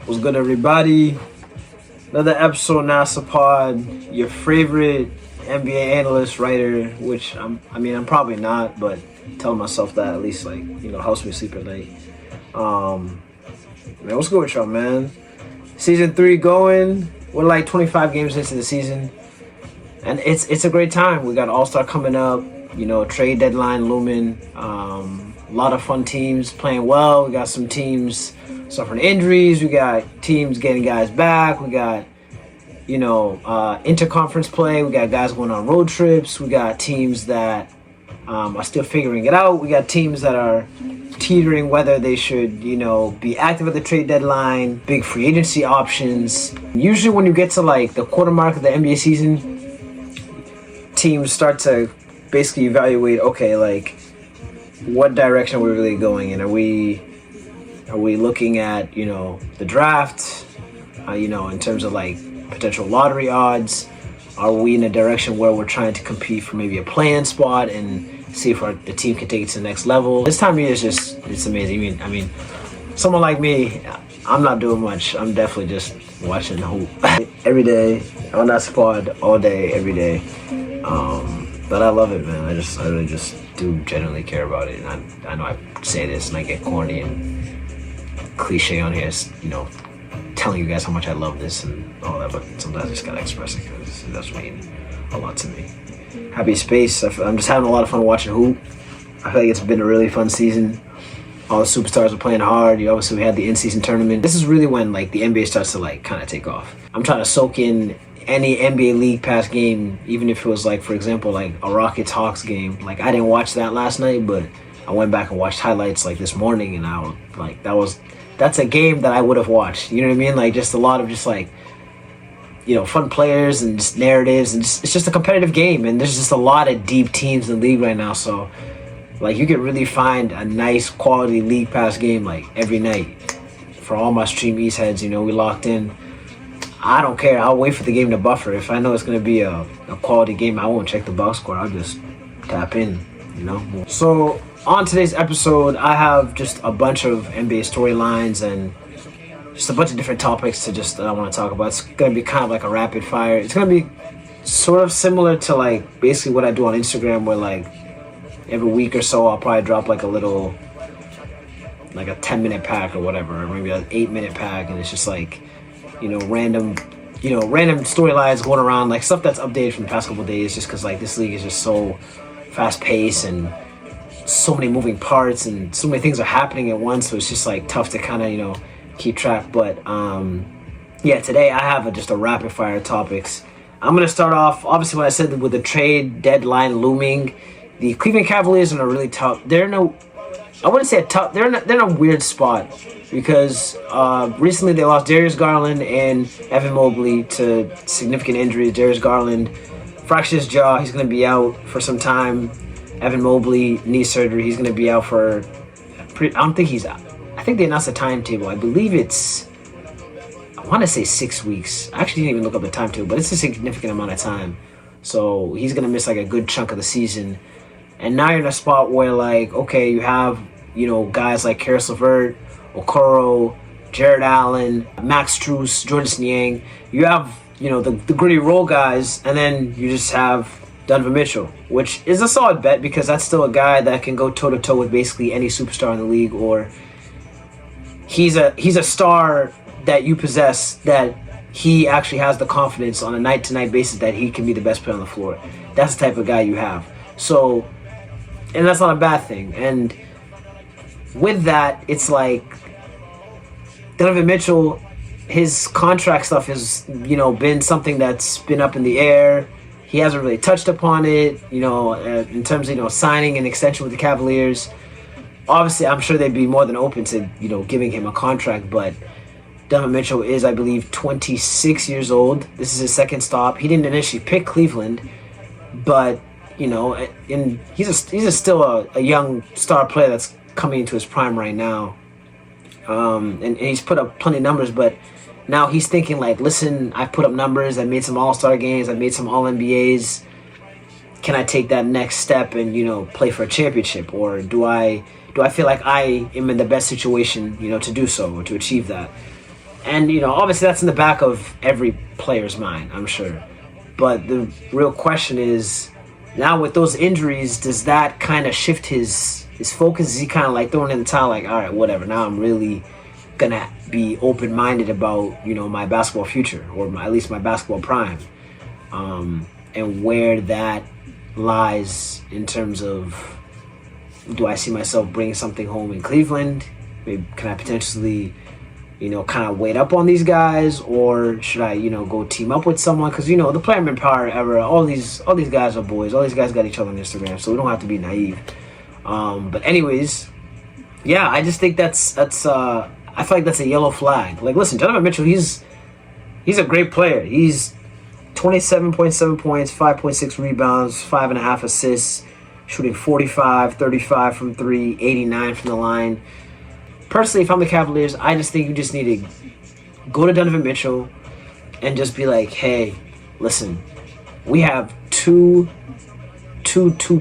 What's good, everybody? Another episode of Nass nassthepod, your favorite NBA analyst, writer, which I'm probably not, but telling myself that at least, helps me sleep at night. Man, what's good with y'all, man? Season 3 going. We're like 25 games into the season, and it's a great time. We got All-Star coming up, trade deadline looming. A lot of fun teams playing well. We got some teams suffering injuries. We got teams getting guys back. We got, interconference play. We got guys going on road trips. We got teams that are still figuring it out. We got teams that are teetering whether they should, be active at the trade deadline. Big free agency options. Usually when you get to the quarter mark of the NBA season, teams start to basically evaluate, what direction are we really going in? Are we looking at, the draft, in terms of potential lottery odds? Are we in a direction where we're trying to compete for maybe a play-in spot and see if the team can take it to the next level? This time of year it's amazing. I mean, someone like me, I'm not doing much. I'm definitely just watching the hoop every day on that squad all day, every day. But I love it, man. I really just do genuinely care about it. And I know I say this and I get corny and cliche on here, telling you guys how much I love this and all that, but sometimes I just gotta express it because it does mean a lot to me. Happy space. I'm just having a lot of fun watching hoop. I feel like it's been a really fun season. All the superstars are playing hard. Obviously we had the in-season tournament. This is really when the NBA starts to kind of take off. I'm trying to soak in any NBA League Pass game, even if it was for example, a Rockets Hawks game. I didn't watch that last night, but I went back and watched highlights this morning, and I was that's a game that I would have watched. You know what I mean? Just a lot of fun players and just narratives, and it's just a competitive game, and there's just a lot of deep teams in the league right now. So you could really find a nice quality League Pass game every night. For all my Stream East heads, we locked in. I don't care. I'll wait for the game to buffer. If I know it's going to be a quality game, I won't check the box score. I'll just tap in, So on today's episode, I have just a bunch of NBA storylines and just a bunch of different topics that I want to talk about. It's going to be kind of like a rapid fire. It's going to be sort of similar to basically what I do on Instagram, where every week or so I'll probably drop a little, a 10-minute pack or whatever, or maybe an 8-minute pack, and it's just random storylines going around, stuff that's updated from the past couple of days, just because this league is just so fast-paced and so many moving parts and so many things are happening at once, so it's just tough to kind of keep track. But today I have just a rapid fire topics. I'm gonna start off, obviously, what I said with the trade deadline looming. The Cleveland Cavaliers are in a really tough, they're in a weird spot, because recently they lost Darius Garland and Evan Mobley to significant injuries. Darius Garland fractured his jaw, he's going to be out for some time. Evan Mobley, knee surgery, he's going to be out for, I think they announced a timetable. I believe I want to say 6 weeks. I actually didn't even look up the timetable, but it's a significant amount of time. So he's going to miss a good chunk of the season. And now you're in a spot where you have, guys like Karis LeVert, Okoro, Jared Allen, Max Strus, Jordan Niang. You have, the gritty role guys, and then you just have Donovan Mitchell, which is a solid bet because that's still a guy that can go toe-to-toe with basically any superstar in the league, or he's a star that you possess, that he actually has the confidence on a night-to-night basis that he can be the best player on the floor. That's the type of guy you have. So, and that's not a bad thing. And with that, it's Donovan Mitchell, his contract stuff has, been something that's been up in the air. He hasn't really touched upon it, in terms of, signing an extension with the Cavaliers. Obviously, I'm sure they'd be more than open to, giving him a contract, but Donovan Mitchell is, I believe, 26 years old. This is his second stop. He didn't initially pick Cleveland, but, and he's still a young star player that's coming into his prime right now. And he's put up plenty of numbers, but now he's thinking listen, I put up numbers, I made some All-Star games, I made some All-NBAs. Can I take that next step and, play for a championship? Or do I feel like I am in the best situation, to do so or to achieve that? And, obviously that's in the back of every player's mind, I'm sure. But the real question is, now with those injuries, does that kind of shift his focus? Is he kind of like throwing in the towel, like, all right, whatever, now I'm really going to be open-minded about, my basketball future, or at least my basketball prime, and where that lies in terms of, do I see myself bringing something home in Cleveland? Maybe can I potentially, kind of wait up on these guys, or should I, go team up with someone? Because the player manpower era, all these guys are boys. All these guys got each other on Instagram, so we don't have to be naive. But anyways, yeah, I just think that's I feel like that's a yellow flag. Like, listen, Donovan Mitchell, he's a great player. He's 27.7 points, 5.6 rebounds, 5.5 assists, shooting 45, 35 from 3, 89 from the line. Personally, if I'm the Cavaliers, I just think you just need to go to Donovan Mitchell and just be like, hey, listen, we have two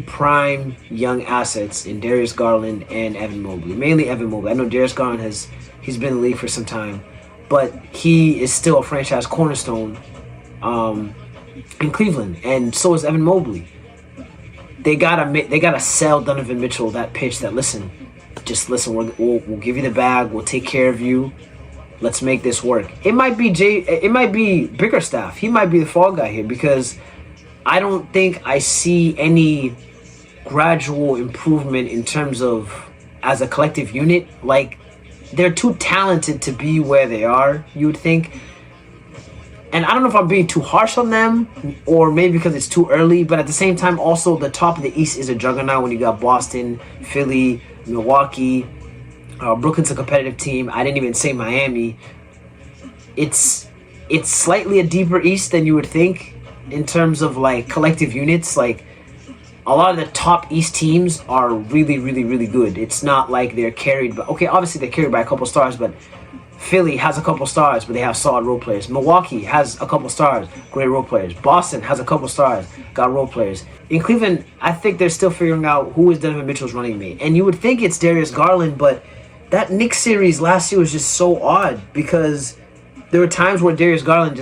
prime young assets in Darius Garland and Evan Mobley. Mainly Evan Mobley. I know Darius Garland he's been in the league for some time, but he is still a franchise cornerstone in Cleveland, and so is Evan Mobley. They gotta sell Donovan Mitchell that pitch that, listen, we'll give you the bag, we'll take care of you, let's make this work. It might be Bickerstaff. He might be the fall guy here, because I don't think I see any gradual improvement in terms of as a collective unit. Like, they're too talented to be where they are, you would think. And I don't know if I'm being too harsh on them, or maybe because it's too early, but at the same time, also the top of the East is a juggernaut when you got Boston, Philly, Milwaukee, Brooklyn's a competitive team. I didn't even say Miami. It's slightly a deeper East than you would think in terms of like collective units. Like, a lot of the top East teams are really, really, really good. It's not like they're carried by, okay, obviously they're carried by a couple stars, but Philly has a couple stars, but they have solid role players. Milwaukee has a couple stars, great role players. Boston has a couple stars, got role players. In Cleveland, I think they're still figuring out who is Donovan Mitchell's running mate. And you would think it's Darius Garland, but that Knicks series last year was just so odd, because there were times where Darius Garland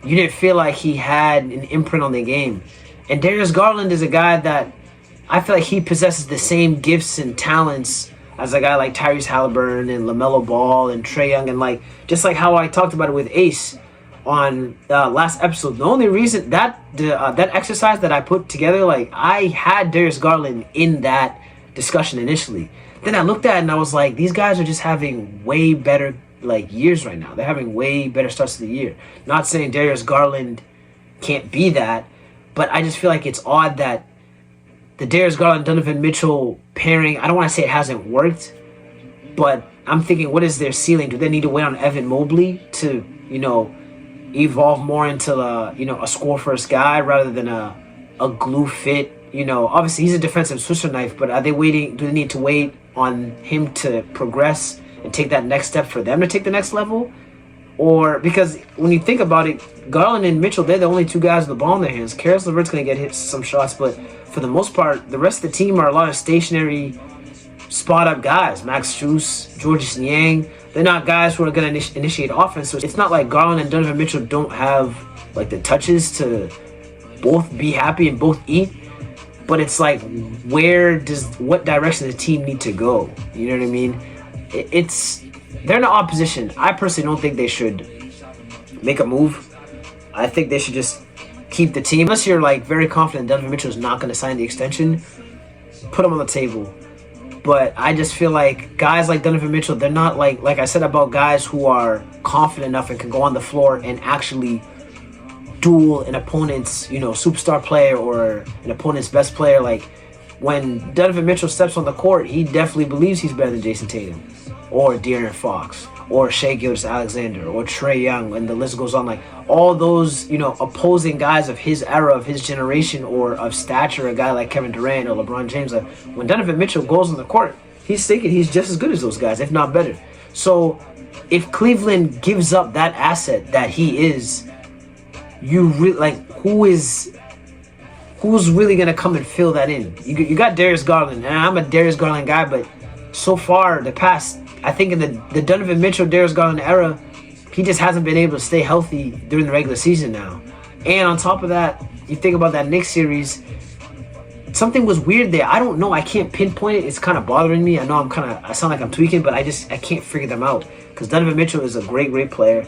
you didn't feel like he had an imprint on the game. And Darius Garland is a guy that I feel like he possesses the same gifts and talents as a guy like Tyrese Halliburton and LaMelo Ball and Trae Young, and just like how I talked about it with Ace on last episode. The only reason that exercise that I put together, I had Darius Garland in that discussion initially. Then I looked at it and I was like, these guys are just having way better years right now. They're having way better starts to the year. Not saying Darius Garland can't be that, but I just feel like it's odd that the Darius Garland Donovan Mitchell pairing, I don't want to say it hasn't worked, but I'm thinking, what is their ceiling? Do they need to wait on Evan Mobley to, evolve more into a score first guy rather than a glue fit? Obviously he's a defensive Swisher knife, but do they need to wait on him to progress and take that next step for them to take the next level? Or, because when you think about it, Garland and Mitchell, they're the only two guys with the ball in their hands. Karis LeVert's going to get hit some shots, but for the most part, the rest of the team are a lot of stationary, spot-up guys. Max Strus, Georges Niang, they're not guys who are going to initiate offense. So it's not like Garland and Donovan Mitchell don't have the touches to both be happy and both eat. But it's like, what direction does the team need to go? You know what I mean? They're in an odd position. I personally don't think they should make a move. I think they should just keep the team. Unless you're very confident Donovan Mitchell is not going to sign the extension, put him on the table. But I just feel like guys like Donovan Mitchell, they're not like I said about guys who are confident enough and can go on the floor and actually duel an opponent's, superstar player or an opponent's best player. When Donovan Mitchell steps on the court, he definitely believes he's better than Jason Tatum or De'Aaron Fox or Shai Gilgeous-Alexander or Trae Young, and the list goes on. All those, opposing guys of his era, of his generation, or of stature, a guy like Kevin Durant or LeBron James. When Donovan Mitchell goes on the court, he's thinking he's just as good as those guys, if not better. So if Cleveland gives up that asset that he is, who's really gonna come and fill that in? You got Darius Garland, and I'm a Darius Garland guy, but so far I think in the Donovan Mitchell Darius Garland era, He just hasn't been able to stay healthy during the regular season now. And on top of that, you think about that Knicks series, something was weird there. I don't know. I can't pinpoint it. It's kind of bothering me. I know I sound like I'm tweaking, but I can't figure them out. Because Donovan Mitchell is a great player.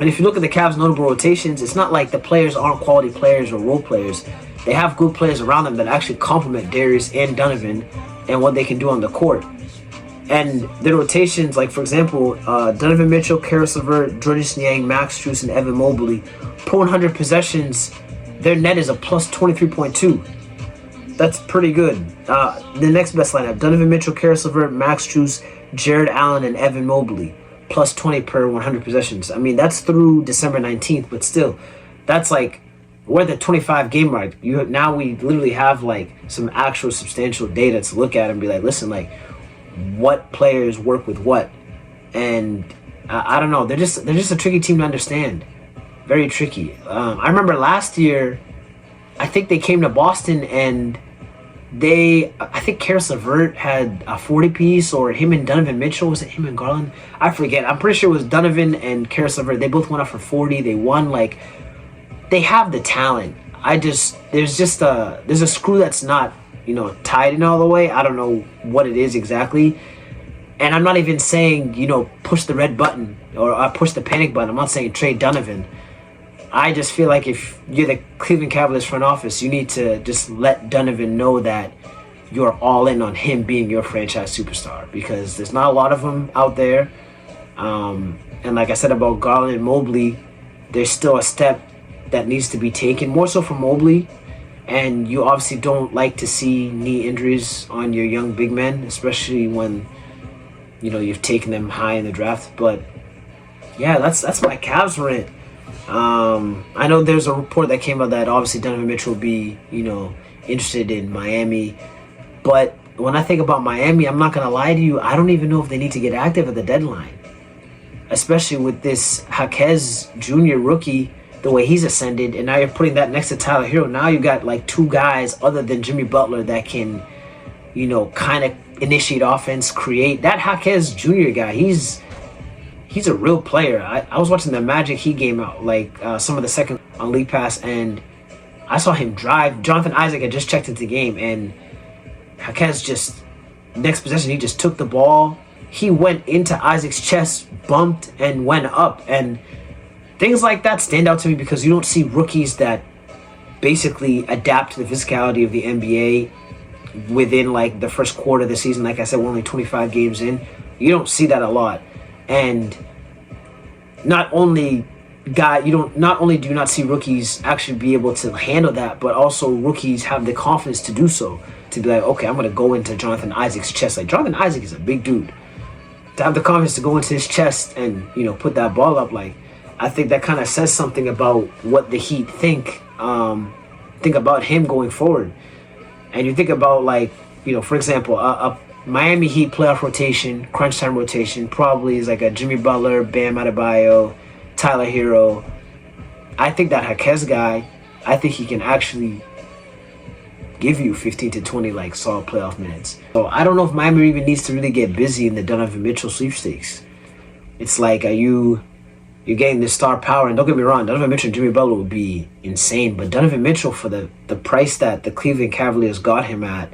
And if you look at the Cavs' notable rotations, it's not like the players aren't quality players or role players. They have good players around them that actually complement Darius and Donovan and what they can do on the court. And the rotations, like for example, Donovan Mitchell, Karis LeVert, Georges Niang, Max Strus, and Evan Mobley, per 100 possessions, their net is a plus 23.2. That's pretty good. The next best lineup, Donovan Mitchell, Karis LeVert, Max Strus, Jared Allen, and Evan Mobley, plus 20 per 100 possessions. I mean, that's through December 19th, but still, that's like, we're at the 25 game mark. Now we literally have like some actual substantial data to look at and be like, listen, like, what players work with what. And I don't know, they're just a tricky team to understand. Very tricky. I remember last year, I think they came to Boston and I think Karis LeVert had a 40 piece, or him and Donovan Mitchell, was it him and Garland? I forget. I'm pretty sure it was Donovan and Karis LeVert. They both went up for 40. They won. Like, they have the talent. There's a screw that's not, tied in all the way. I don't know what it is exactly. And I'm not even saying, push the red button or push the panic button. I'm not saying trade Donovan. I just feel like if you're the Cleveland Cavaliers front office, you need to just let Donovan know that you're all in on him being your franchise superstar, because there's not a lot of them out there. And like I said about Garland and Mobley, there's still a step that needs to be taken, more so for Mobley. And you obviously don't like to see knee injuries on your young big men, especially when, you've taken them high in the draft. But yeah, that's my Cavs rant. I know there's a report that came out that obviously Donovan Mitchell will be, interested in Miami. But when I think about Miami, I'm not going to lie to you, I don't even know if they need to get active at the deadline. Especially with this Jaquez Jr. rookie, the way he's ascended, and now you're putting that next to Tyler Hero. Now you got like two guys other than Jimmy Butler that can, kind of initiate offense, create. That Jaquez Jr. guy, he's a real player. I was watching the Magic Heat game out, some of the second on League Pass, and I saw him drive. Jonathan Isaac had just checked into the game, and Jaquez just, next possession, he just took the ball. He went into Isaac's chest, bumped, and went up. And things like that stand out to me because you don't see rookies that basically adapt to the physicality of the NBA within the first quarter of the season. Like I said, we're only 25 games in. You don't see that a lot. And not only do you not see rookies actually be able to handle that, but also rookies have the confidence to do so. To be like, okay, I'm going to go into Jonathan Isaac's chest. Like, Jonathan Isaac is a big dude. To have the confidence to go into his chest and, put that ball up, I think that kind of says something about what the Heat think about him going forward. And you think about, for example, a Miami Heat playoff rotation, crunch time rotation, probably is like a Jimmy Butler, Bam Adebayo, Tyler Hero. I think that Jaquez guy, I think he can actually give you 15 to 20 solid playoff minutes. So I don't know if Miami even needs to really get busy in the Donovan Mitchell sweepstakes. It's like, you're getting this star power, and don't get me wrong, Donovan Mitchell and Jimmy Butler would be insane, but Donovan Mitchell, for the price that the Cleveland Cavaliers got him at,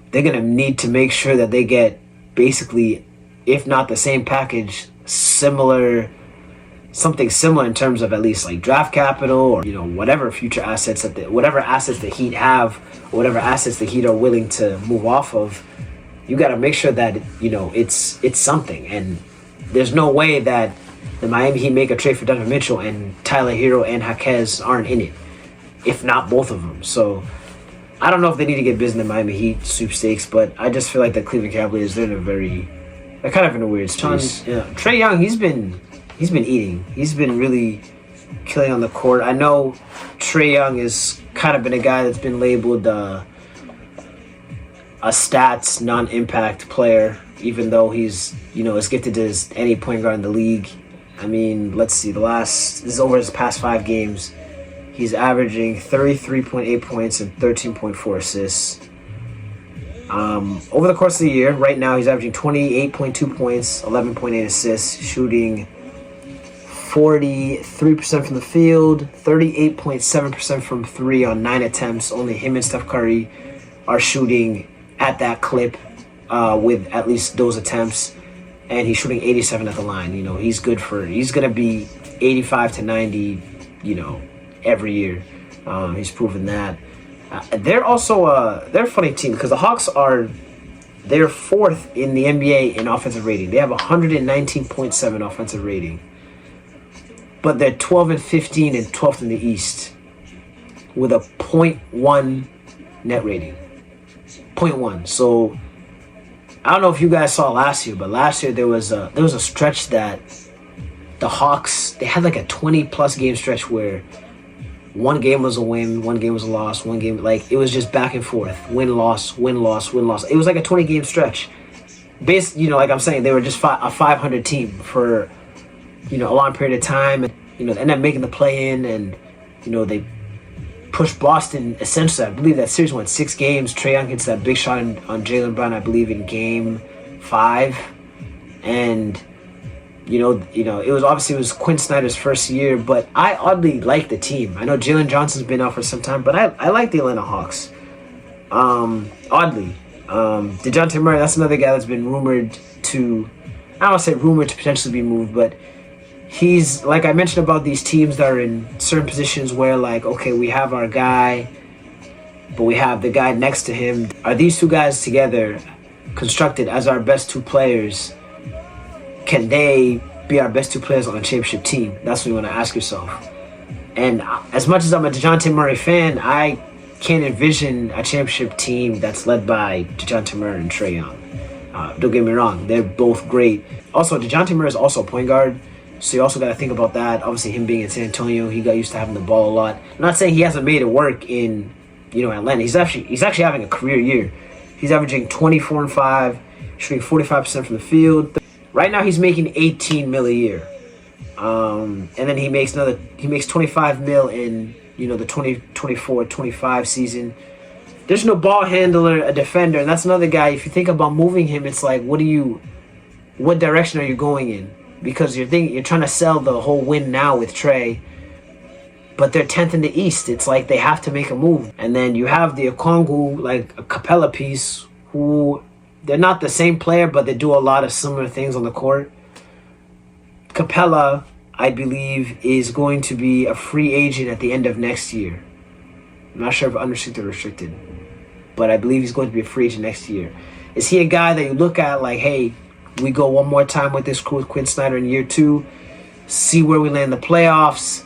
they're going to need to make sure that they get basically, if not the same package, something similar in terms of at least draft capital or, whatever future assets whatever assets the Heat have, or whatever assets the Heat are willing to move off of. You got to make sure that, it's something. And there's no way that the Miami Heat make a trade for Donovan Mitchell and Tyler Hero and Jaquez aren't in it, if not both of them. So I don't know if they need to get busy in the Miami Heat sweepstakes, but I just feel like the Cleveland Cavaliers, they're kind of in a weird space. Trae Young, he's been eating. He's been really killing on the court. I know Trae Young has kind of been a guy that's been labeled a stats non-impact player, even though he's as gifted as any point guard in the league. I mean, let's see, this is over his past 5 games. He's averaging 33.8 points and 13.4 assists. Over the course of the year, right now he's averaging 28.2 points, 11.8 assists, shooting 43% from the field, 38.7% from 3 on 9 attempts. Only him and Steph Curry are shooting at that clip with at least those attempts. And he's shooting 87 at the line. You know, he's going to be 85 to 90, you know, every year. He's proven that. They're also they're a funny team because the Hawks they're 4th in the NBA in offensive rating. They have 119.7 offensive rating. But they're 12 and 15 and 12th in the East with a 0.1 net rating. 0.1. So I don't know if you guys saw last year, but last year there was a stretch that the Hawks, they had like a 20+ game stretch where one game was a win, one game was a loss, one game, like it was just back and forth. Win, loss, win, loss, win, loss. It was like a 20-game stretch. Based, you know, like I'm saying, they were just a 500 team for, you know, a long period of time. And, you know, they ended up making the play-in, and, you know, they pushed Boston essentially. I believe that series went 6 games. Trae Young hits that big shot on Jalen Brown, I believe, in game 5. And you know, it was Quinn Snyder's first year, but I oddly like the team. I know Jalen Johnson's been out for some time, but I like the Atlanta Hawks. Oddly. DeJounte Murray, that's another guy that's been rumored to, I don't want to say rumored to potentially be moved, but he's, like I mentioned about these teams that are in certain positions where, like, okay, we have our guy, but we have the guy next to him. Are these two guys together constructed as our best 2 players? Can they be our best 2 players on a championship team? That's what you want to ask yourself. And as much as I'm a DeJounte Murray fan, I can't envision a championship team that's led by DeJounte Murray and Trae Young. Don't get me wrong, they're both great. Also, DeJounte Murray is also a point guard, so you also got to think about that. Obviously, him being in San Antonio, he got used to having the ball a lot. I'm not saying he hasn't made it work in, you know, Atlanta. He's actually having a career year. He's averaging 24 and 5, shooting 45% from the field. Right now, he's making $18 million a year, and then he makes 25 million in, you know, the 2024-25 season. There's no ball handler, a defender, and that's another guy. If you think about moving him, it's like, what direction are you going in? Because you're trying to sell the whole win now with Trae, but they're 10th in the East. It's like they have to make a move, and then you have the Okongwu, like a Capella piece, who. They're not the same player, but they do a lot of similar things on the court. Capella, I believe, is going to be a free agent at the end of next year. I'm not sure if unrestricted or restricted, but I believe he's going to be a free agent next year. Is he a guy that you look at like, hey, we go one more time with this crew with Quinn Snyder in year 2, see where we land in the playoffs,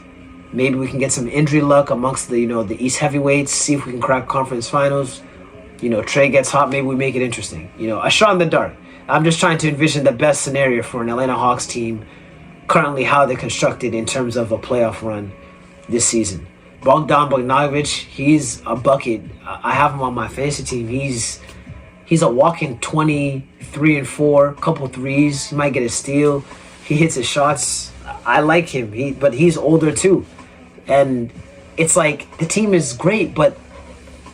maybe we can get some injury luck amongst the, you know, the East heavyweights, see if we can crack conference finals. You know, Trae gets hot, maybe we make it interesting. You know, a shot in the dark. I'm just trying to envision the best scenario for an Atlanta Hawks team, currently how they're constructed in terms of a playoff run this season. Bogdan Bogdanovic, he's a bucket. I have him on my fantasy team. He's a walking 23 and 4, couple threes. He might get a steal. He hits his shots. I like him. But he's older too. And it's like the team is great, but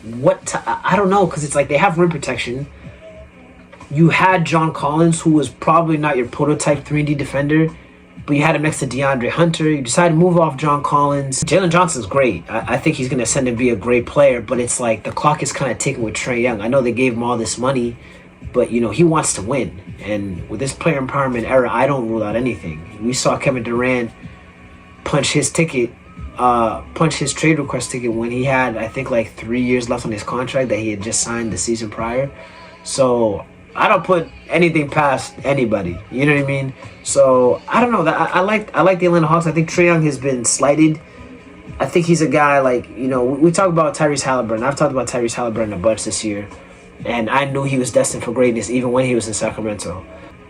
I don't know, because it's like they have rim protection. You had John Collins, who was probably not your prototype 3D defender, but you had him next to DeAndre Hunter. You decided to move off John Collins. Jalen Johnson's great. I think he's going to ascend and be a great player, but it's like the clock is kind of ticking with Trae Young. I know they gave him all this money, but, you know, he wants to win. And with this player empowerment era, I don't rule out anything. We saw Kevin Durant punch his trade request ticket when he had, I think, like 3 years left on his contract that he had just signed the season prior. So I don't put anything past anybody. You know what I mean? So I don't know. I like the Atlanta Hawks. I think Trae Young has been slighted. I think he's a guy, like, you know, we talk about Tyrese Halliburton. I've talked about Tyrese Halliburton a bunch this year, and I knew he was destined for greatness even when he was in Sacramento.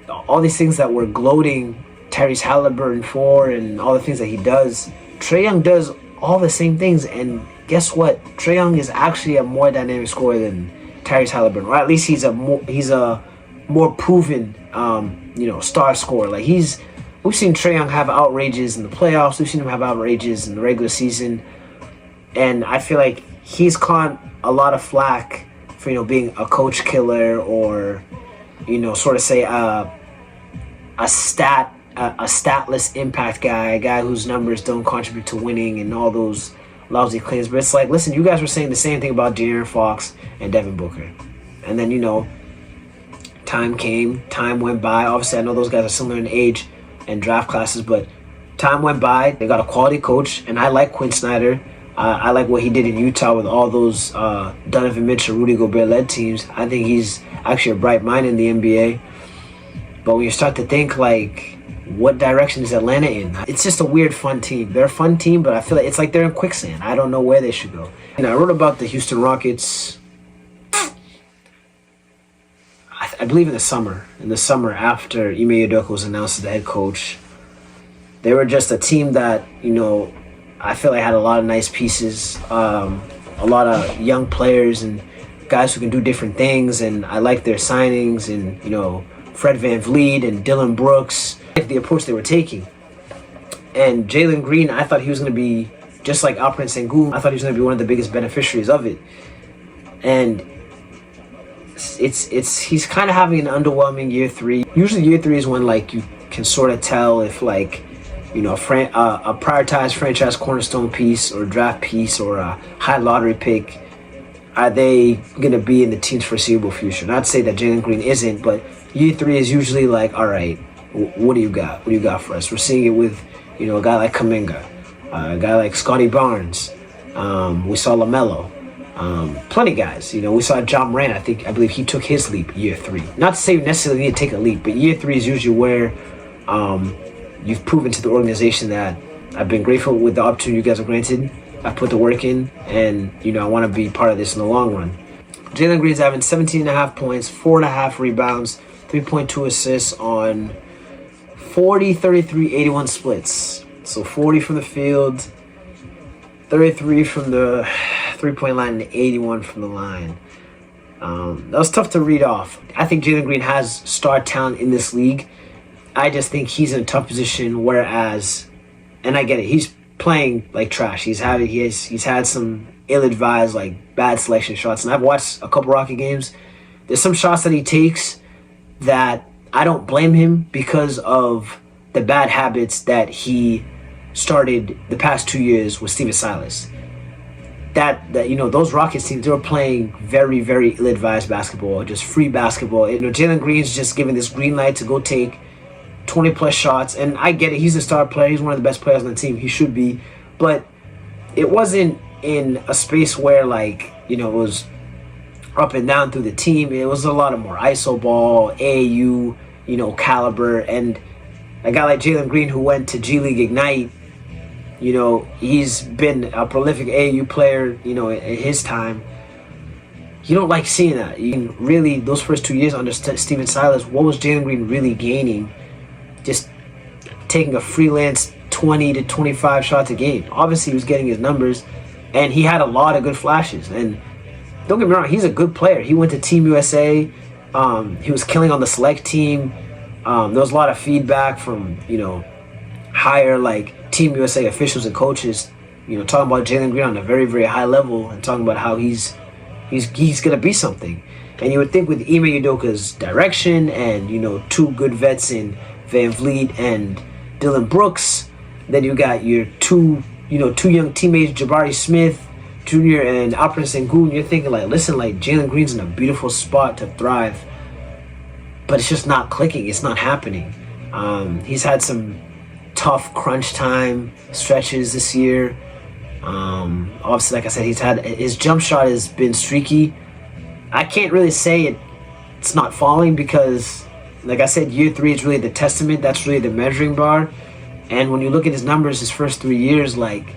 All these things that we're gloating Tyrese Halliburton for and all the things that he does, Trae Young does all the same things, and guess what? Trae Young is actually a more dynamic scorer than Tyrese Halliburton, or at least he's a more proven, star scorer. Like we've seen Trae Young have outrages in the playoffs. We've seen him have outrages in the regular season, and I feel like he's caught a lot of flack for, you know, being a coach killer, or, you know, sort of say a stat a statless impact guy, a guy whose numbers don't contribute to winning and all those lousy claims. But it's like, listen, you guys were saying the same thing about De'Aaron Fox and Devin Booker. And then, time came, time went by. Obviously, I know those guys are similar in age and draft classes, but time went by. They got a quality coach, and I like Quinn Snyder. I like what he did in Utah with all those Donovan Mitchell, Rudy Gobert-led teams. I think he's actually a bright mind in the NBA. But when you start to think, like, what direction is Atlanta in? It's just a weird, fun team. They're a fun team, but I feel like it's like they're in quicksand. I don't know where they should go. And I wrote about the Houston Rockets, I believe in the summer after Ime Udoka was announced as the head coach. They were just a team that, I feel like had a lot of nice pieces, a lot of young players and guys who can do different things. And I like their signings and, Fred VanVleet and Dylan Brooks, the approach they were taking. And Jalen Green, I thought he was going to be, just like Alperen Sengun, I thought he was going to be one of the biggest beneficiaries of it. And he's kind of having an underwhelming year 3. Usually year 3 is when, like, you can sort of tell if, like, a prioritized franchise cornerstone piece or draft piece or a high lottery pick, are they going to be in the team's foreseeable future? Not to say that Jalen Green isn't, but year 3 is usually like, all right, what do you got? What do you got for us? We're seeing it with, a guy like Kuminga, a guy like Scotty Barnes. We saw LaMelo. Plenty of guys. We saw John Moran. I believe he took his leap year 3. Not to say you necessarily need to take a leap, but year 3 is usually where you've proven to the organization that I've been grateful with the opportunity you guys are granted. I put the work in, and I want to be part of this in the long run. Jalen Green's having 17.5 points, 4.5 rebounds, 3.2 assists on 40, 33, 81 splits. So 40 from the field, 33 from the three-point line, and 81 from the line. That was tough to read off. I think Jalen Green has star talent in this league. I just think he's in a tough position, whereas, and I get it, he's playing like trash. He's had some ill-advised, like, bad selection shots. And I've watched a couple Rocket games. There's some shots that he takes that I don't blame him because of the bad habits that he started the past 2 years with Steven Silas. That those Rockets teams, they were playing very, very ill-advised basketball, just free basketball. Jalen Green's just given this green light to go take 20-plus shots, and I get it. He's a star player. He's one of the best players on the team. He should be. But it wasn't in a space where, like, it was up and down through the team. It was a lot of more ISO ball, AAU, caliber. And a guy like Jalen Green, who went to G League Ignite, he's been a prolific AAU player, in his time. You don't like seeing that. Really, those first 2 years under Steven Silas, what was Jalen Green really gaining? Just taking a freelance 20 to 25 shots a game. Obviously, he was getting his numbers, and he had a lot of good flashes. And don't get me wrong, he's a good player. He went to Team USA. He was killing on the select team. There was a lot of feedback from, higher, like, Team USA officials and coaches, talking about Jalen Green on a very, very high level and talking about how he's going to be something. And you would think with Ime Udoka's direction and, 2 good vets in VanVleet and Dylan Brooks, then you got your two young teammates, Jabari Smith Jr. and Alperen Sengun. You're thinking, like, listen, like, Jalen Green's in a beautiful spot to thrive, but it's just not clicking. It's not happening. He's had some tough crunch time stretches this year. Obviously, like I said, his jump shot has been streaky. I can't really say it's not falling because, like I said, year 3 is really the testament. That's really the measuring bar. And when you look at his numbers, his first 3 years, like,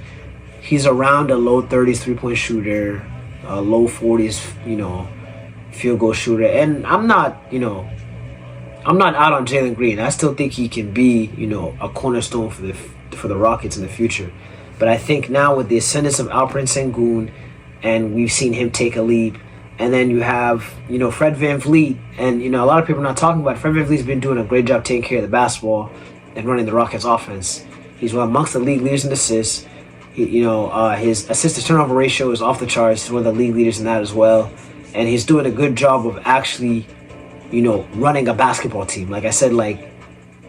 he's around a low 30s three-point shooter, low 40s, field goal shooter. And I'm not out on Jalen Green. I still think he can be, a cornerstone for the Rockets in the future. But I think now with the ascendance of Alperen Sengun, and we've seen him take a leap, and then you have, Fred VanVleet, and, a lot of people are not talking about it. Fred VanVleet's been doing a great job taking care of the basketball and running the Rockets offense. He's one amongst the league leaders in assists. His assist-to-turnover ratio is off the charts. He's one of the league leaders in that as well. And he's doing a good job of actually, running a basketball team. Like I said, like,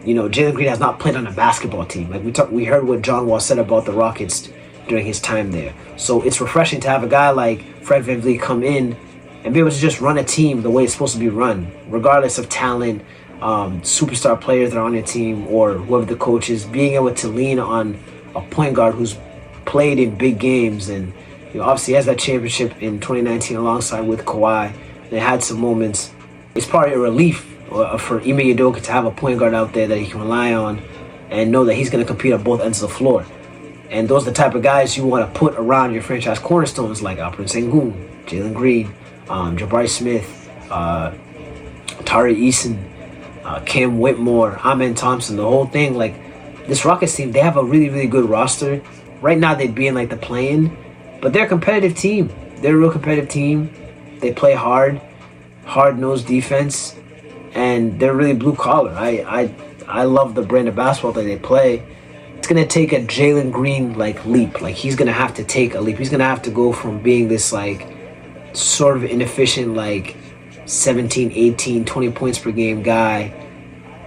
Jalen Green has not played on a basketball team. Like we heard what John Wall said about the Rockets during his time there. So it's refreshing to have a guy like Fred VanVleet come in and be able to just run a team the way it's supposed to be run, regardless of talent, superstar players that are on your team, or whoever the coach is. Being able to lean on a point guard who's played in big games, and obviously he has that championship in 2019 alongside with Kawhi. They had some moments. It's probably a relief for Ime Udoka to have a point guard out there that he can rely on and know that he's going to compete on both ends of the floor. And those are the type of guys you want to put around your franchise cornerstones like Alperen Sengun, Jalen Green, Jabari Smith, Tari Eason, Cam Whitmore, Amen Thompson, the whole thing. Like, this Rockets team, they have a really, really good roster. Right now they'd be in like the play-in, but they're a competitive team. They're a real competitive team. They play hard-nosed defense, and they're really blue-collar. I love the brand of basketball that they play. It's going to take a Jalen Green leap. Like, he's going to have to take a leap. He's going to have to go from being this sort of inefficient 17, 18, 20 points per game guy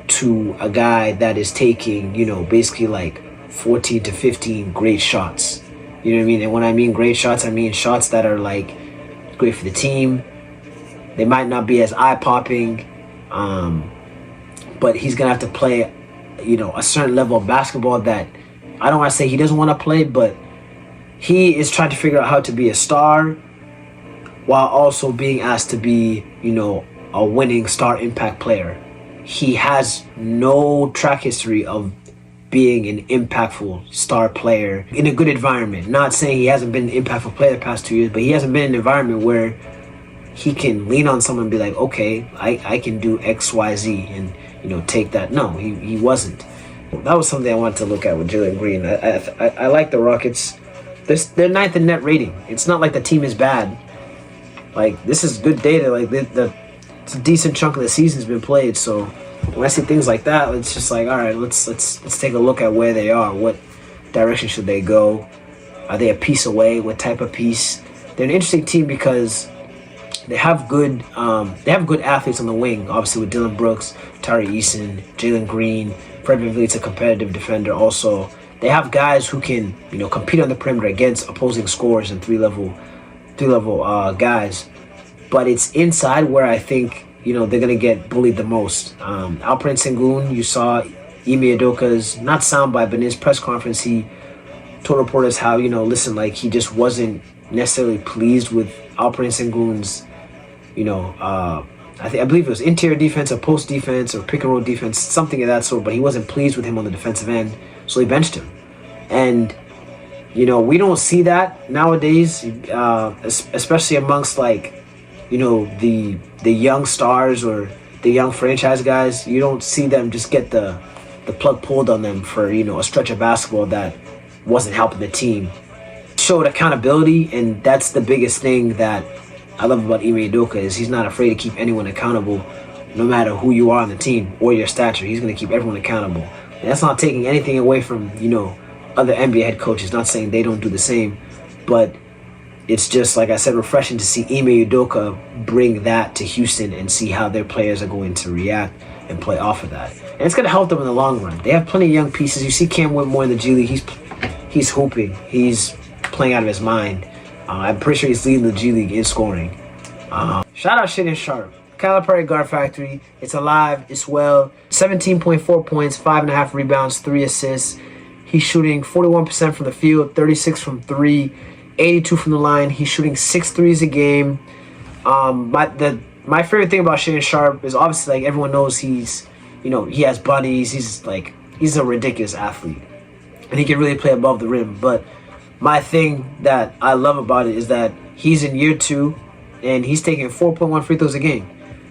to a guy that is taking, basically 14 to 15 great shots. You know what I mean? And when I mean great shots, I mean shots that are great for the team. They might not be as eye-popping, but he's going to have to play a certain level of basketball that I don't want to say he doesn't want to play, but he is trying to figure out how to be a star while also being asked to be, a winning star impact player. He has no track history of being an impactful star player in a good environment. Not saying he hasn't been an impactful player the past 2 years, but he hasn't been in an environment where he can lean on someone and be like, okay, I can do X, Y, Z, and take that. No, he wasn't. That was something I wanted to look at with Jalen Green. I like the Rockets. They're ninth in net rating. It's not like the team is bad. This is good data. It's a decent chunk of the season's been played. So when I see things like that, it's just all right, let's take a look at where they are. What direction should they go? Are they a piece away? What type of piece? They're an interesting team because they have good athletes on the wing, obviously with Dylan Brooks, Tari Eason, Jalen Green. Fred VanVleet's a competitive defender also. They have guys who can, compete on the perimeter against opposing scorers and three-level guys. But it's inside where I think, they're going to get bullied the most. Alperen Sengun, you saw Ime Udoka's, not soundbite, but in his press conference, he told reporters how, listen, he just wasn't necessarily pleased with Alperen Sengun's, I believe it was interior defense or post defense or pick and roll defense, something of that sort, but he wasn't pleased with him on the defensive end, so he benched him. And, we don't see that nowadays, especially amongst the young stars or the young franchise guys. You don't see them just get the plug pulled on them for, a stretch of basketball that wasn't helping the team. Showed accountability, and that's the biggest thing that I love about Ime Udoka is he's not afraid to keep anyone accountable, no matter who you are on the team or your stature. He's going to keep everyone accountable. And that's not taking anything away from, other NBA head coaches. Not saying they don't do the same, but it's just, like I said, refreshing to see Ime Udoka bring that to Houston and see how their players are going to react and play off of that. And it's going to help them in the long run. They have plenty of young pieces. You see Cam Whitmore in the G League. He's hooping. He's playing out of his mind. I'm pretty sure he's leading the G League in scoring. Shout out Shaedon Sharpe. Calipari Guard Factory. It's alive. It's well. 17.4 points, 5.5 rebounds, 3 assists. He's shooting 41% from the field, 36 from 3, 82 from the line. He's shooting 6 threes a game. My favorite thing about Shaedon Sharpe is obviously everyone knows he has buddies. He's a ridiculous athlete, and he can really play above the rim. But my thing that I love about it is that he's in year 2, and he's taking 4.1 free throws a game.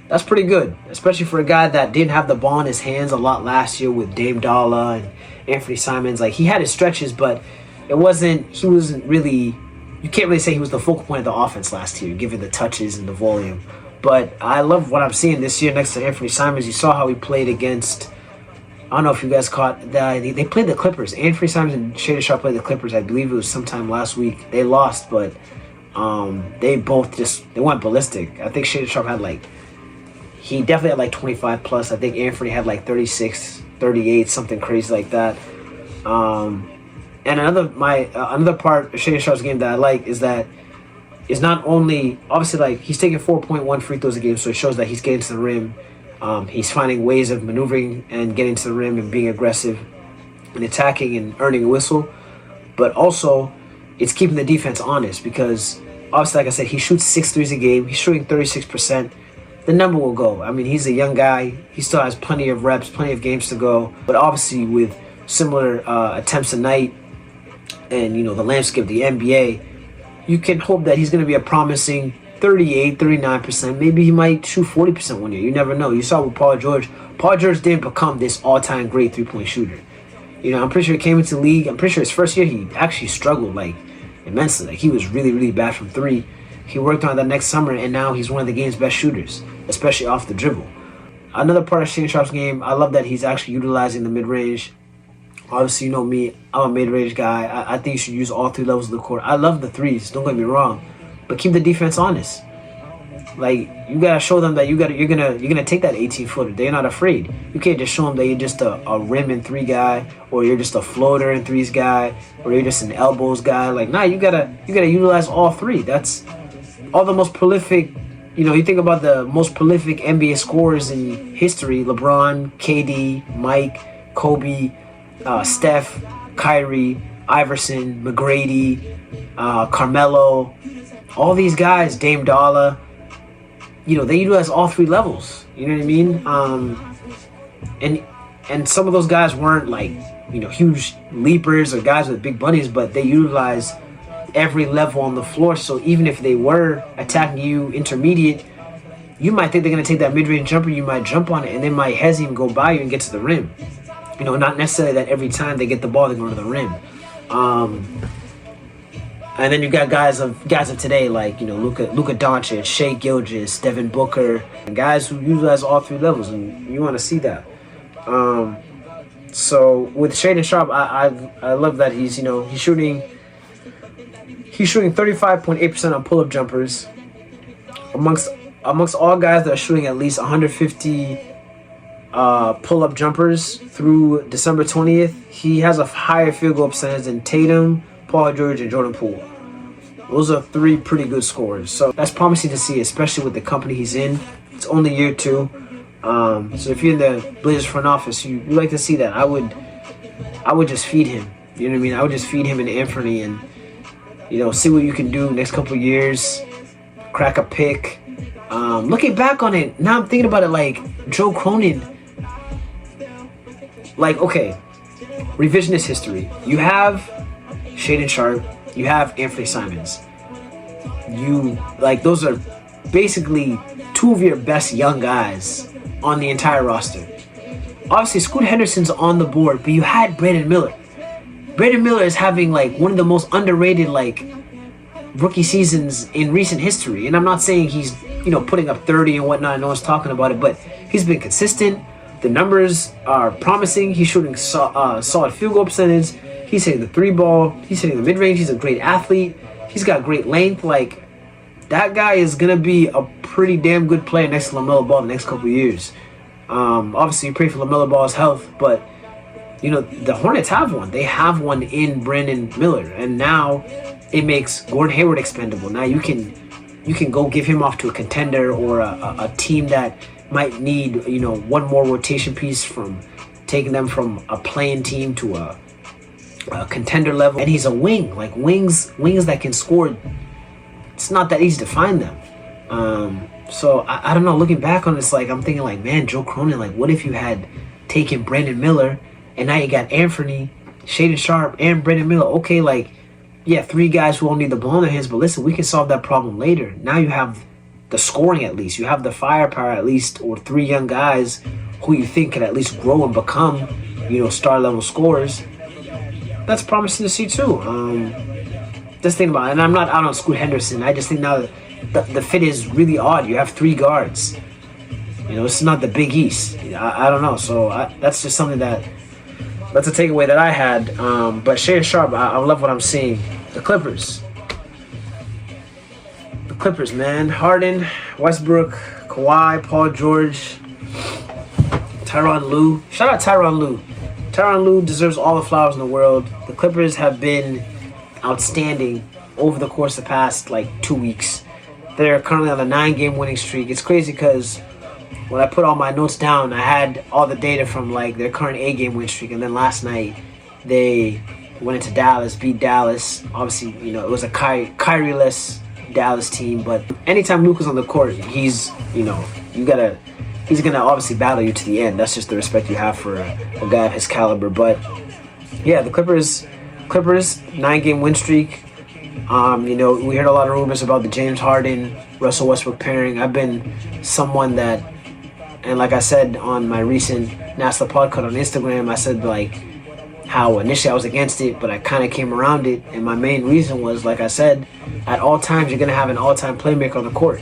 That's pretty good, especially for a guy that didn't have the ball in his hands a lot last year with Dame Dalla and Anthony Simons. He had his stretches, but he wasn't really, you can't really say he was the focal point of the offense last year, given the touches and the volume. But I love what I'm seeing this year next to Anthony Simons. You saw how he played against, I don't know if you guys caught that. They played the Clippers. Anthony Simons and Shaedon Sharpe played the Clippers. I believe it was sometime last week. They lost, but they went ballistic. I think Shaedon Sharpe had he definitely had 25 plus. I think Anthony had 36 38, something crazy like that. And another part of Shaedon Sharp's game that I like is that is not only obviously like he's taking 4.1 free throws a game, so it shows that he's getting to the rim. He's finding ways of maneuvering and getting to the rim and being aggressive and attacking and earning a whistle. But also, it's keeping the defense honest because obviously, like I said, he shoots 6 threes a game. He's shooting 36%. The number will go. I mean, he's a young guy. He still has plenty of reps, plenty of games to go. But obviously, with similar attempts a night and, the landscape of the NBA, you can hope that he's going to be a promising 38, 39%. Maybe he might shoot 40% one year. You never know. You saw with Paul George. Paul George didn't become this all-time great three-point shooter. I'm pretty sure he came into the league. I'm pretty sure his first year he actually struggled immensely. He was really, really bad from three. He worked on that next summer, and now he's one of the game's best shooters, especially off the dribble. Another part of Shaedon Sharp's game, I love that he's actually utilizing the mid-range. Obviously, you know me, I'm a mid-range guy. I think you should use all 3 levels of the court. I love the threes, don't get me wrong, but keep the defense honest. You gotta show them that you're gonna take that 18-footer. They're not afraid. You can't just show them that you're just a rim and 3 guy, or you're just a floater and 3s guy, or you're just an elbows guy. Nah, you gotta utilize all 3. That's all the most prolific. You think about the most prolific NBA scorers in history: LeBron, KD, Mike, Kobe, Steph, Kyrie, Iverson, McGrady, Carmelo. All these guys, Dame Dollar. They utilize all 3 levels. You know what I mean? And some of those guys weren't huge leapers or guys with big bunnies, but they utilize every level on the floor. So even if they were attacking you intermediate, you might think they're going to take that mid-range jumper. You might jump on it, and they might hesitate and go by you and get to the rim. Not necessarily that every time they get the ball, they go to the rim. And then you got guys of today like Luka Doncic, Shai Gilgeous, Devin Booker, and guys who utilize all 3 levels, and you want to see that. So with Shaedon Sharp, I love that he's shooting 35.8% on pull-up jumpers. Amongst all guys that are shooting at least 150 pull-up jumpers through December 20th, he has a higher field goal percentage than Tatum, Paul George, and Jordan Poole. Those are 3 pretty good scorers. So that's promising to see, especially with the company he's in. It's only year 2. So if you're in the Blazers front office, you like to see that. I would just feed him. You know what I mean? I would just feed him and Anthony and, see what you can do next couple of years. Crack a pick. Looking back on it, now I'm thinking about it like Joe Cronin. Okay, revisionist history. You have Shaedon Sharp, you have Anthony Simons. Those are basically 2 of your best young guys on the entire roster. Obviously, Scoot Henderson's on the board, but you had Brandon Miller. Brandon Miller is having one of the most underrated rookie seasons in recent history. And I'm not saying he's putting up 30 and whatnot. No one's talking about it, but he's been consistent. The numbers are promising. He's shooting solid field goal percentage. He's hitting the 3 ball. He's hitting the mid-range. He's a great athlete. He's got great length. That guy is going to be a pretty damn good player next to LaMelo Ball the next couple of years. Obviously, you pray for LaMelo Ball's health, but, the Hornets have one. They have one in Brandon Miller, and now it makes Gordon Hayward expendable. Now you can go give him off to a contender or a team that might need, one more rotation piece from taking them from a playing team to a contender level. And he's a wing, wings that can score. It's not that easy to find them. So I don't know. Looking back on this, I'm thinking man, Joe Cronin, what if you had taken Brandon Miller and now you got Anthony, Shaedon Sharp, and Brandon Miller? Okay, 3 guys who all need the ball in their hands, but listen, we can solve that problem later. Now you have the scoring at least. You have the firepower at least, or 3 young guys who you think can at least grow and become, star-level scorers. That's promising to see too. Just think about it, and I'm not out on Scoot Henderson. I just think now the fit is really odd. You have 3 guards. It's not the Big East. I don't know. So that's just something that's a takeaway that I had. But Shaedon Sharp, I love what I'm seeing. The Clippers, man. Harden, Westbrook, Kawhi, Paul George. Tyronn Lue. Shout out Tyronn Lue. Tyronn Lue deserves all the flowers in the world. The Clippers have been outstanding over the course of the past 2 weeks. They're currently on a 9-game winning streak. It's crazy because when I put all my notes down, I had all the data from their current 8-game win streak, and then last night they went into Dallas, beat Dallas. Obviously, it was a Kyrie-less Dallas team, but anytime Luke is on the court, he's gonna obviously battle you to the end. That's just the respect you have for a guy of his caliber. But yeah, the Clippers 9-game win streak. We heard a lot of rumors about the James Harden, Russell Westbrook pairing. I've been someone that, and like I said on my recent Nass nassthepod cut on Instagram, I said how initially I was against it, but I kind of came around it. And my main reason was, like I said, at all times you're going to have an all-time playmaker on the court.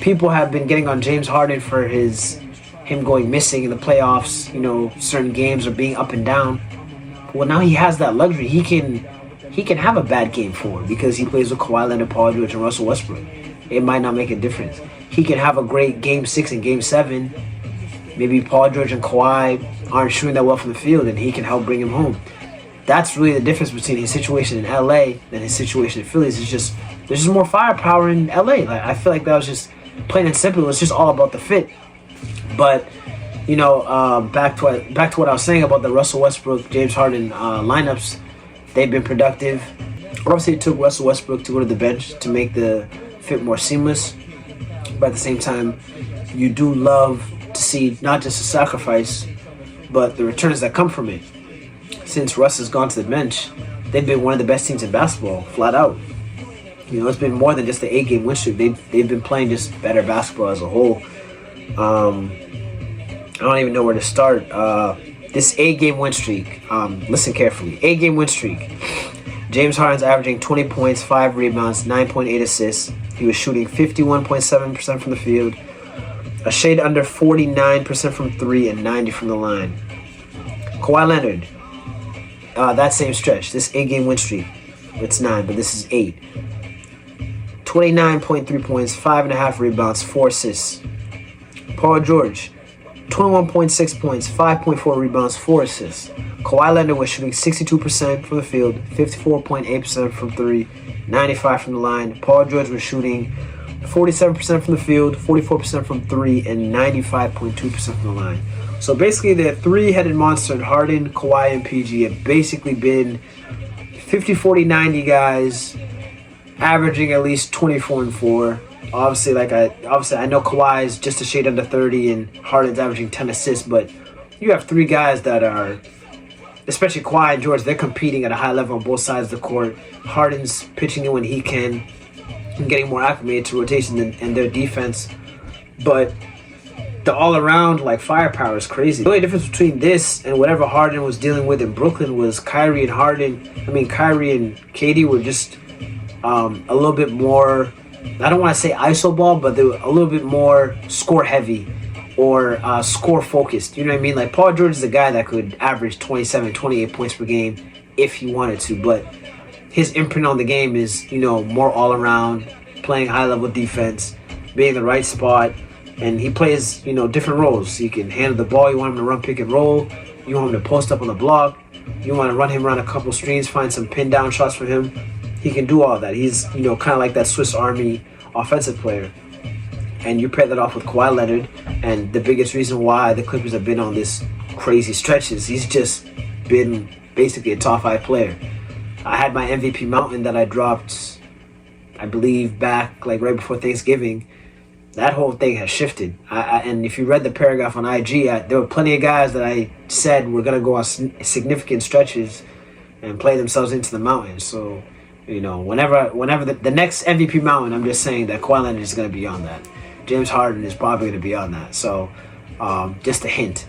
People have been getting on James Harden for him going missing in the playoffs, certain games or being up and down. Well, now he has that luxury. He can have a bad game 4 because he plays with Kawhi Leonard, Paul George, and Russell Westbrook. It might not make a difference. He can have a great game 6 and game 7. Maybe Paul George and Kawhi aren't shooting that well from the field, and he can help bring him home. That's really the difference between his situation in LA and his situation in Philly. There's just more firepower in LA. I feel like that was just plain and simple. It was just all about the fit. But back to what I was saying about the Russell Westbrook, James Harden lineups. They've been productive. Obviously, it took Russell Westbrook to go to the bench to make the fit more seamless. But at the same time, you do love to see not just a sacrifice, but the returns that come from it. Since Russ has gone to the bench, they've been one of the best teams in basketball, flat out. It's been more than just the 8-game win streak. They've been playing just better basketball as a whole. I don't even know where to start. This 8-game win streak, listen carefully. 8-game win streak. James Harden's averaging 20 points, 5 rebounds, 9.8 assists. He was shooting 51.7% from the field, a shade under 49% from 3, and 90 from the line. Kawhi Leonard, that same stretch, this 8-game win streak. It's 9, but this is 8. 29.3 points, 5.5 rebounds, 4 assists. Paul George, 21.6 points, 5.4 rebounds, 4 assists. Kawhi Leonard was shooting 62% from the field, 54.8% from 3, 95 from the line. Paul George was shooting 47% from the field, 44% from 3, and 95.2% from the line. So basically, the three-headed monster in Harden, Kawhi, and PG have basically been 50, 40, 90 guys, averaging at least 24 and 4. Obviously, I know Kawhi is just a shade under 30 and Harden's averaging 10 assists, but you have 3 guys that are, especially Kawhi and George, they're competing at a high level on both sides of the court. Harden's pitching in when he can and getting more acclimated to rotation and their defense. But the all-around firepower is crazy. The only difference between this and whatever Harden was dealing with in Brooklyn was Kyrie and KD were just a little bit more, I don't want to say iso ball, but they were a little bit more score heavy or score focused. You know what I mean? Paul George is a guy that could average 27, 28 points per game if he wanted to, but his imprint on the game is, more all around, playing high level defense, being in the right spot, and he plays, different roles. He can handle the ball. You want him to run pick and roll. You want him to post up on the block. You want to run him around a couple screens, find some pin down shots for him. He can do all that. He's, kind of like that Swiss Army offensive player. And you pair that off with Kawhi Leonard, and the biggest reason why the Clippers have been on this crazy stretch is he's just been basically a top 5 player. I had my MVP mountain that I dropped, I believe, back right before Thanksgiving. That whole thing has shifted. And if you read the paragraph on IG, there were plenty of guys that I said were going to go on significant stretches and play themselves into the mountain. So, whenever the next MVP mountain, I'm just saying that Kawhi Leonard is going to be on that. James Harden is probably going to be on that. So, just a hint.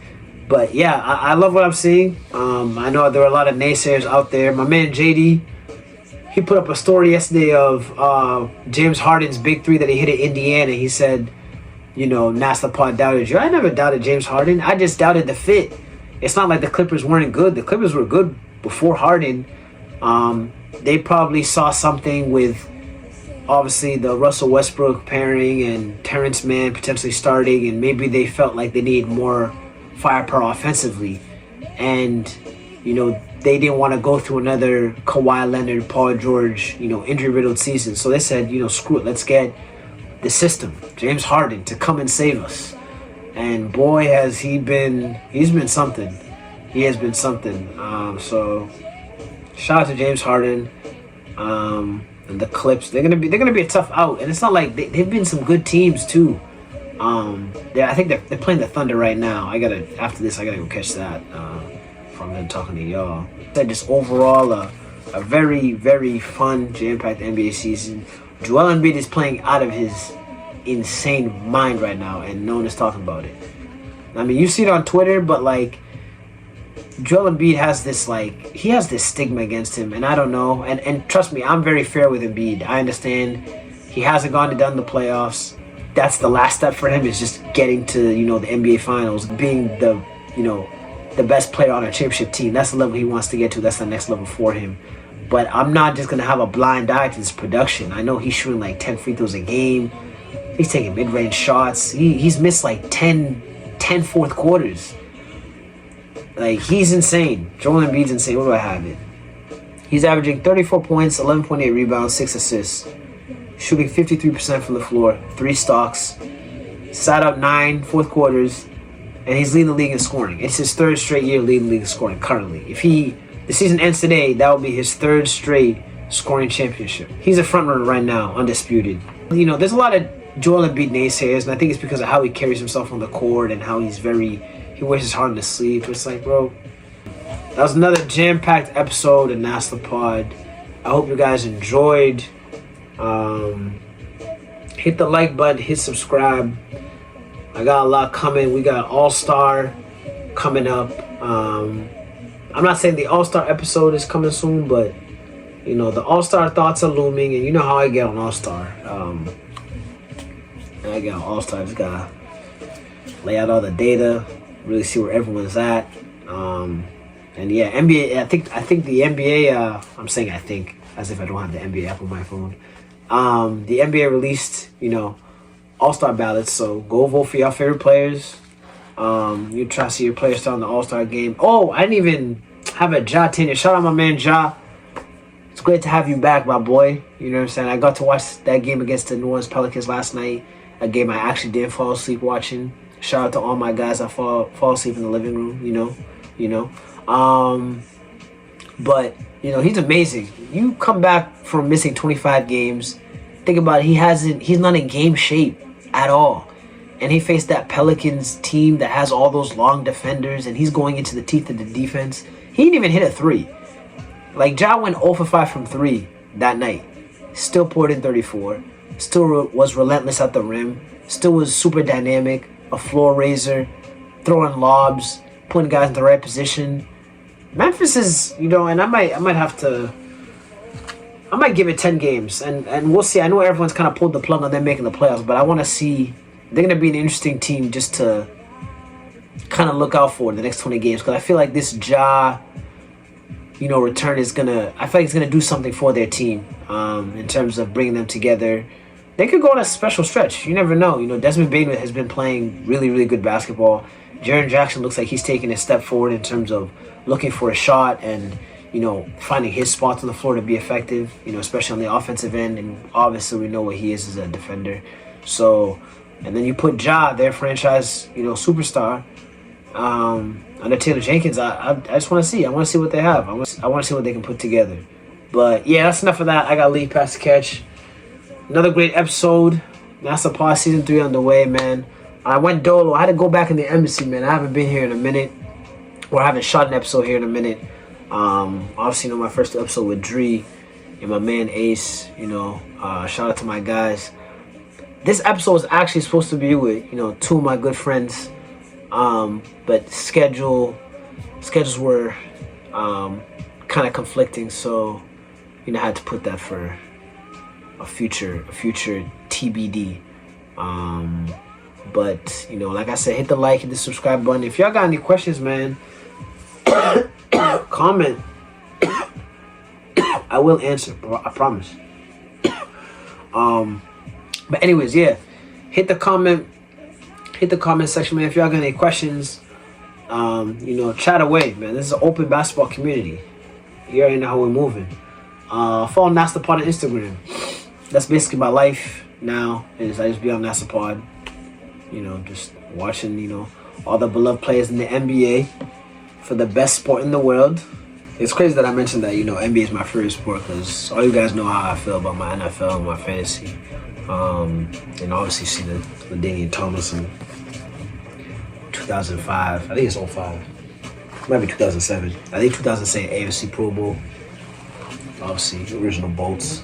But yeah, I love what I'm seeing. I know there are a lot of naysayers out there. My man JD, he put up a story yesterday of James Harden's big 3 that he hit at Indiana. He said, nassthepod doubted you. I never doubted James Harden. I just doubted the fit. It's not like the Clippers weren't good. The Clippers were good before Harden. They probably saw something with, obviously, the Russell Westbrook pairing and Terrence Mann potentially starting, and maybe they felt like they need more firepower offensively, and they didn't want to go through another Kawhi Leonard, Paul George, injury-riddled season. So they said, screw it, let's get the system, James Harden, to come and save us. And boy, has he's been something. He has been something. So shout out to James Harden. And the Clips, they're gonna be a tough out. And it's not like they've been some good teams too. I think they're playing the Thunder right now. After this I gotta go catch that. From them talking to y'all. That just overall a very, very fun, jam-packed NBA season. Joel Embiid is playing out of his insane mind right now, and no one is talking about it. I mean, you see it on Twitter, but like Joel Embiid has this stigma against him, and I don't know. And trust me, I'm very fair with Embiid. I understand he hasn't gone and done the playoffs. That's the last step for him, is just getting to the NBA Finals, being the best player on a championship team. That's the level he wants to get to. That's the next level for him. But I'm not just going to have a blind eye to his production. I know he's shooting like 10 free throws a game. He's taking mid-range shots. He's missed like 10 fourth quarters. Like, he's insane. Joel Embiid's insane. Where do I have it? He's averaging 34 points, 11.8 rebounds, 6 assists. Shooting 53% from the floor, 3 stocks. Sat up 9 fourth quarters. And he's leading the league in scoring. It's his 3rd straight year leading the league in scoring currently. If the season ends today, that will be his 3rd straight scoring championship. He's a front runner right now, undisputed. There's a lot of Joel Embiid naysayers, and I think it's because of how he carries himself on the court and how he wears his heart on his sleeve. It's like, bro, that was another jam-packed episode of Nass the Pod. I hope you guys enjoyed. Hit the like button, hit subscribe. I got a lot coming. We got All-Star coming up. I'm not saying the All-Star episode is coming soon, but the All-Star thoughts are looming, and you know how I get on All-Star. I get on All-Star. I just gotta lay out all the data, really see where everyone's at. And yeah, NBA. I think the NBA. I'm saying I think as if I don't have the NBA app on my phone. The NBA released, All-Star ballots, so go vote for your favorite players. You try to see your players start on the All-Star game. Oh, I didn't even have a Ja tenure. Shout out my man Ja. It's great to have you back, my boy. You know what I'm saying? I got to watch that game against the New Orleans Pelicans last night. A game I actually didn't fall asleep watching. Shout out to all my guys that fall asleep in the living room, But, he's amazing. You come back from missing 25 games. Think about it. He's not in game shape at all. And he faced that Pelicans team that has all those long defenders, and he's going into the teeth of the defense. He didn't even hit a 3. Like, Ja went 0 for 5 from 3 that night. Still poured in 34. Still was relentless at the rim. Still was super dynamic. A floor raiser. Throwing lobs. Putting guys in the right position. Memphis is, and I might give it 10 games, and we'll see. I know everyone's kind of pulled the plug on them making the playoffs, but I want to see. They're going to be an interesting team just to kind of look out for in the next 20 games, because I feel like this return is going to, I feel like it's going to do something for their team in terms of bringing them together. They could go on a special stretch. You never know. Desmond Bain has been playing really, really good basketball. Jaren Jackson looks like he's taking a step forward in terms of looking for a shot and, finding his spots on the floor to be effective, especially on the offensive end. And obviously we know what he is as a defender. So, and then you put Ja, their franchise, superstar, under Taylor Jenkins. I just want to see. I want to see what they have. I want to see what they can put together. But yeah, that's enough of that. I got to leave past the catch. Another great episode. Nasser Pod Season 3 on the way, man. I went dolo. I had to go back in the embassy, man. I haven't been here in a minute. Or I haven't shot an episode here in a minute. Obviously, my first episode with Dree and my man Ace. Shout out to my guys. This episode was actually supposed to be with, 2 of my good friends. But schedules were kind of conflicting, so I had to put that for a future TBD. But like I said, hit the like, hit the subscribe button. If y'all got any questions, man, comment. I will answer, bro. I promise. But anyways, yeah, hit the comment section, man. If y'all got any questions, Chat away, man. This is an open basketball community. You already know how we're moving. Follow Nass the Pod on Instagram. That's basically my life now. Is I just be on Nass the Pod. Just watching, all the beloved players in the NBA for the best sport in the world. It's crazy that I mentioned that, NBA is my favorite sport because all you guys know how I feel about my NFL and my fantasy. And obviously see the LaDainian Thomas in 2005. I think it's 05. It might be 2007. I think 2007 AFC Pro Bowl. Obviously, original Bolts.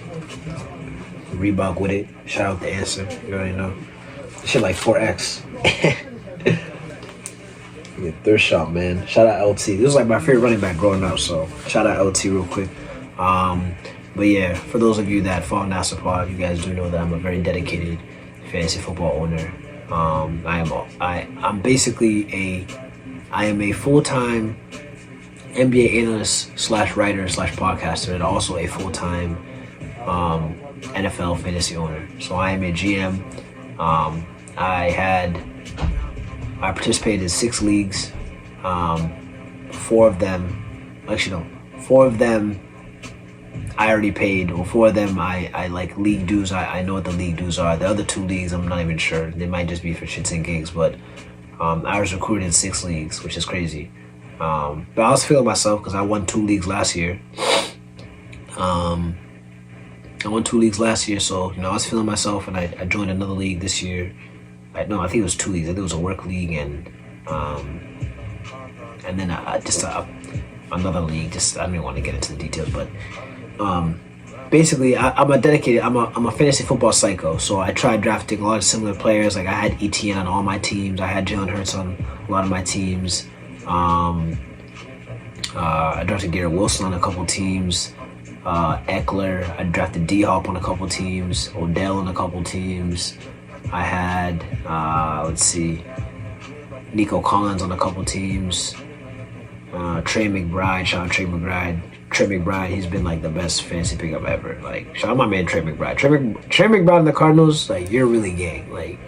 Reebok with it. Shout out to Answer. You already know. Shit like 4X. Yeah, third shot, man. Shout out LT. This was like my favorite running back growing up, so shout out LT real quick. But yeah, for those of you that follow Nasser Pod, you guys do know that I'm a very dedicated fantasy football owner. I am a full-time NBA analyst / writer / podcaster, and also a full-time NFL fantasy owner. So I am a GM. I participated in 6 leagues. 4 of them I already paid, or 4 of them I like league dues. I know what the league dues are. The other 2 leagues I'm not even sure. They might just be for shits and gigs, but I was recruited in 6 leagues, which is crazy. But I was feeling myself because I won 2 leagues last year. I won 2 leagues last year, so I was feeling myself, and I joined another league this year. I think it was 2 leagues. I think it was a work league and then another league. I don't even want to get into the details, but basically I'm a fantasy football psycho. So I tried drafting a lot of similar players. Like I had ETN on all my teams. I had Jalen Hurts on a lot of my teams. I drafted Garrett Wilson on a couple teams. Eckler. I drafted D-Hop on a couple teams. Odell on a couple teams. I had, Nico Collins on a couple teams. Trey McBride, shout out Trey McBride, he's been like the best fantasy pickup ever. Like, shout out my man Trey McBride. Trey McBride and the Cardinals, like, you're really gang. Like,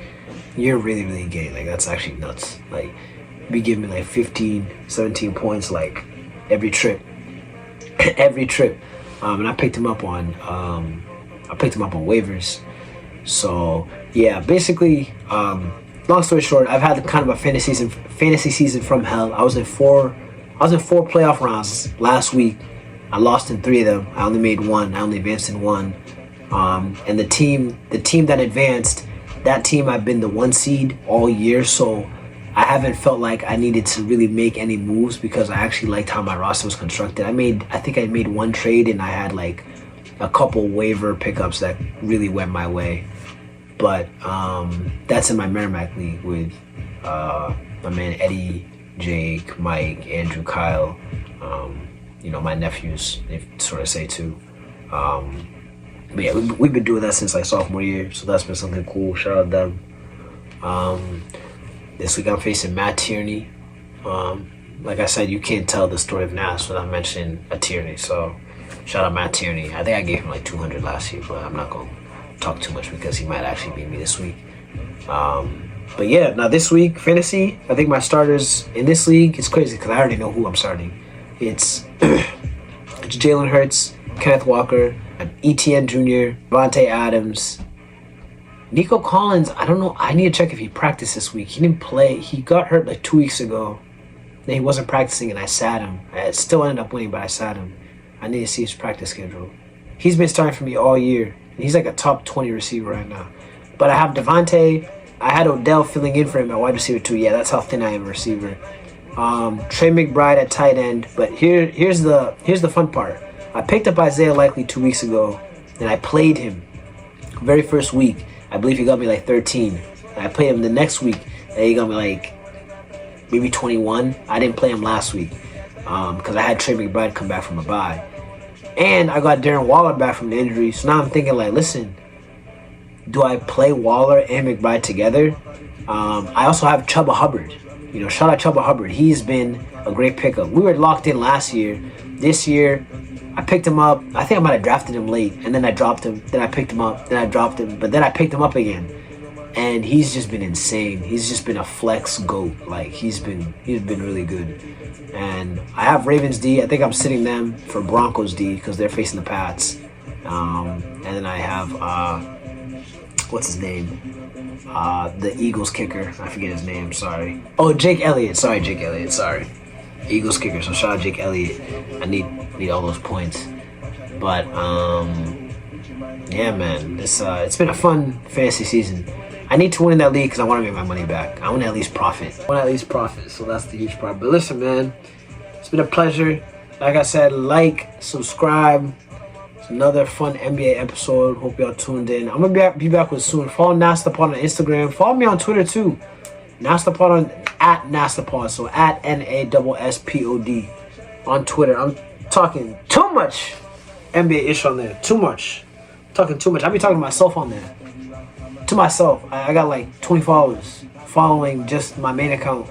you're really, really gang. Like, that's actually nuts. Like, be giving me like 15, 17 points, like, every trip. And I picked him up on waivers. So yeah, basically, long story short, I've had kind of a fantasy season from hell. I was in 4 playoff rounds last week. I lost in 3 of them. I only made 1. I only advanced in 1. And the team that advanced, that team I've been the 1 seed all year. So I haven't felt like I needed to really make any moves because I actually liked how my roster was constructed. I think I made 1 trade, and I had like a couple waiver pickups that really went my way. But that's in my Merrimack League with my man Eddie, Jake, Mike, Andrew, Kyle, my nephews, they sort of say too. But yeah, we've been doing that since like sophomore year, so that's been something cool. Shout out them. This week I'm facing Matt Tierney. Like I said, you can't tell the story of Nass without mentioning a Tierney, so shout out Matt Tierney. I think I gave him like 200 last year, but I'm not going to talk too much because he might actually beat me this week. But yeah, now this week, fantasy, I think my starters in this league, it's crazy because I already know who I'm starting. It's Jalen Hurts, Kenneth Walker, ETN Jr., Vontae Adams, Nico Collins. I don't know. I need to check if he practiced this week. He didn't play. He got hurt like 2 weeks ago. Then he wasn't practicing, and I sat him. I still ended up winning, but I sat him. I need to see his practice schedule. He's been starting for me all year. He's like a top 20 receiver right now. But I have Devontae. I had Odell filling in for him at wide receiver too. Yeah, that's how thin I am a receiver. Trey McBride at tight end. But here's the fun part. I picked up Isaiah Likely 2 weeks ago, and I played him very first week. I believe he got me like 13. And I played him the next week, and he got me like maybe 21. I didn't play him last week because I had Trey McBride come back from a bye. And I got Darren Waller back from the injury. So now I'm thinking like, listen, do I play Waller and McBride together? I also have Chuba Hubbard. Shout out Chuba Hubbard. He's been a great pickup. We were locked in last year. This year, I picked him up. I think I might have drafted him late, and then I dropped him. Then I picked him up. Then I dropped him. But then I picked him up again. and he's just been insane. He's just been a flex GOAT. Like he's been really good. And I have Ravens D. I think I'm sitting them for Broncos D because they're facing the Pats. And then I have what's his name? The Eagles kicker. I forget his name. Sorry. Oh, Jake Elliott. Sorry, Jake Elliott. Sorry. Eagles kicker. So shout out Jake Elliott. I need all those points. But yeah, man. It's been a fun fantasy season. I need to win in that league because I want to make my money back. I want to at least profit. So that's the huge part. But listen, man, it's been a pleasure. Like I said, like, subscribe. It's another fun NBA episode. Hope y'all tuned in. I'm gonna be back with soon. Follow Nass the Pod on Instagram. Follow me on Twitter too. Nass the Pod on @NassThePod. So @NASSPOD on Twitter. I'm talking too much NBA ish on there. Too much. Talking too much. I be talking to myself on there. To myself. I got like 20 followers following just my main account.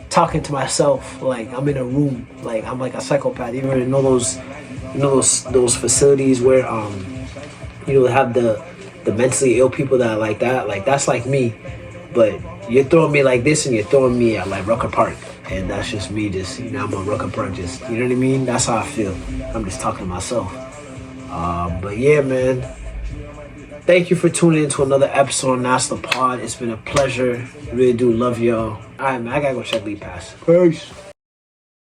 Talking to myself like I'm in a room. Like I'm like a psychopath. You ever know those facilities where they have the mentally ill people that are like that? Like that's like me. But you're throwing me like this and you're throwing me at like Rucker Park. And that's just me just, I'm on Rucker Park just, you know what I mean? That's how I feel. I'm just talking to myself. But yeah, man. Thank you for tuning in to another episode of Nass the Pod. It's been a pleasure. Really do love y'all. All right, man. I gotta go check League Pass. Peace.